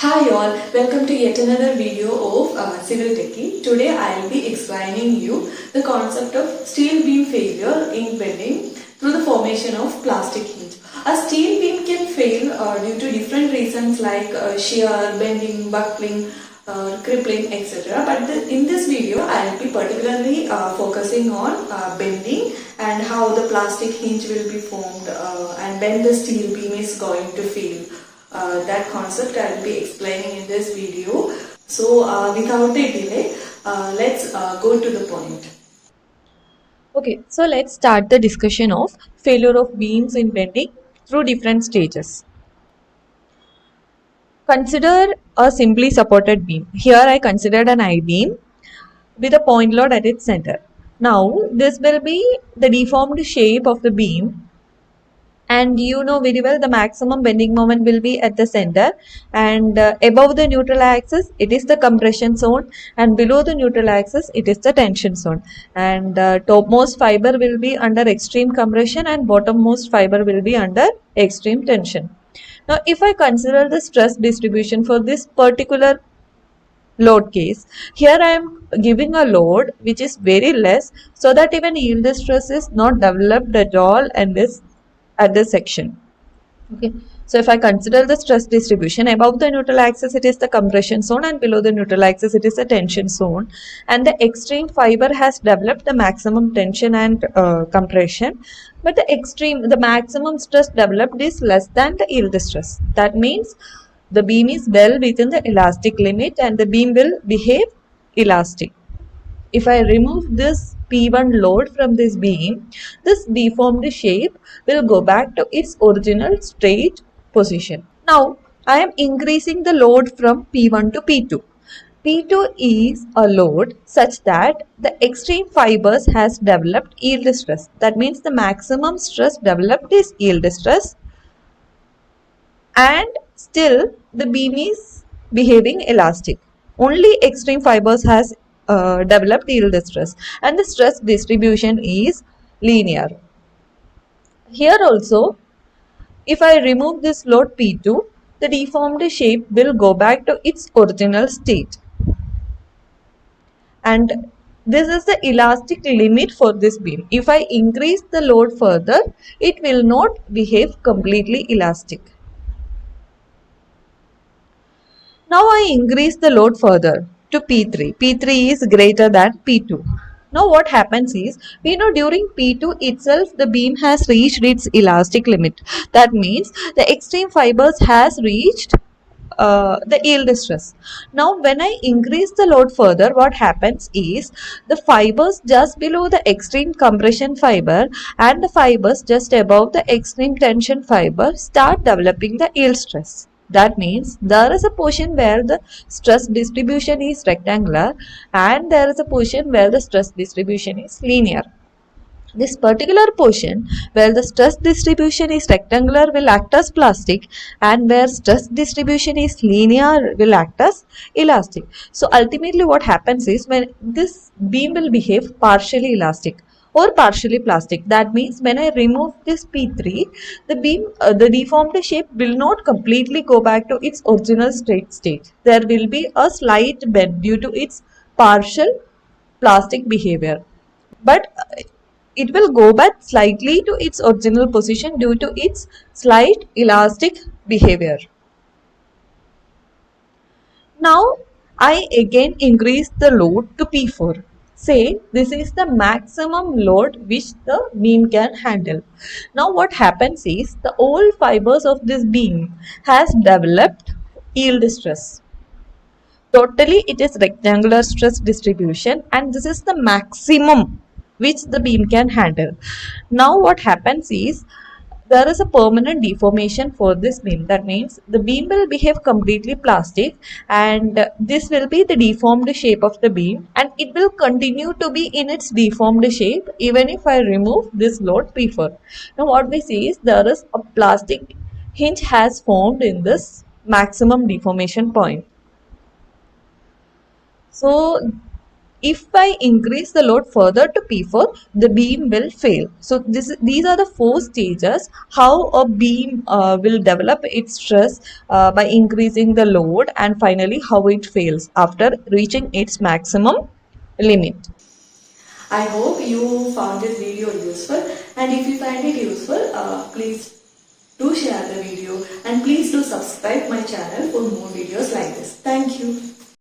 Hi all, welcome to yet another video of Civil Techie. Today I will be explaining you the concept of steel beam failure in bending through the formation of plastic hinge. A steel beam can fail due to different reasons like shear, bending, buckling, crippling, etc. But in this video I will be particularly focusing on bending and how the plastic hinge will be formed and when the steel beam is going to fail. That concept I will be explaining in this video. So without a delay, let's go to the point. Okay, so let's start the discussion of failure of beams in bending through different stages. Consider a simply supported beam. Here I considered an I-beam with a point load at its center. Now this will be the deformed shape of the beam, and you know very well the maximum bending moment will be at the center, and above the neutral axis it is the compression zone, and below the neutral axis it is the tension zone, and topmost fiber will be under extreme compression and bottommost fiber will be under extreme tension. Now if I consider the stress distribution for this particular load case, here I am giving a load which is very less, so that even yield stress is not developed at all and this at this section. Okay, so if I consider the stress distribution, above the neutral axis it is the compression zone and below the neutral axis it is the tension zone, and the extreme fiber has developed the maximum tension and compression, but the maximum stress developed is less than the yield stress. That means the beam is well within the elastic limit and the beam will behave elastic. If I remove this P1 load from this beam, this deformed shape will go back to its original straight position. Now, I am increasing the load from P1 to P2. P2 is a load such that the extreme fibers has developed yield stress. That means the maximum stress developed is yield stress, and still the beam is behaving elastic. Only extreme fibers has developed yield stress, and the stress distribution is linear. Here also, if I remove this load P2, the deformed shape will go back to its original state, and this is the elastic limit for this beam. If I increase the load further, it will not behave completely elastic. Now I increase the load further to P3. P3 is greater than P2. Now what happens is, we know during P2 itself the beam has reached its elastic limit. That means the extreme fibers has reached the yield stress. Now when I increase the load further, what happens is the fibers just below the extreme compression fiber and the fibers just above the extreme tension fiber start developing the yield stress. That means there is a portion where the stress distribution is rectangular and there is a portion where the stress distribution is linear. This particular portion where the stress distribution is rectangular will act as plastic, and where stress distribution is linear will act as elastic. So ultimately what happens is, when this beam will behave partially elastic or partially plastic. That means when I remove this P3, the beam, the deformed shape will not completely go back to its original straight state. There will be a slight bend due to its partial plastic behavior, but it will go back slightly to its original position due to its slight elastic behavior. Now I again increase the load to P4. Say this is the maximum load which the beam can handle. Now what happens is, the all fibers of this beam has developed yield stress. Totally it is rectangular stress distribution, and this is the maximum which the beam can handle. Now what happens is, there is a permanent deformation for this beam. That means the beam will behave completely plastic, and this will be the deformed shape of the beam, and it will continue to be in its deformed shape even if I remove this load P4. Now what we see is, there is a plastic hinge has formed in this maximum deformation point. So If I increase the load further to P4, the beam will fail. So these are the 4 stages how a beam will develop its stress by increasing the load, and finally how it fails after reaching its maximum limit. I hope you found this video useful, and if you find it useful, please do share the video and please do subscribe my channel for more videos like this. Thank you.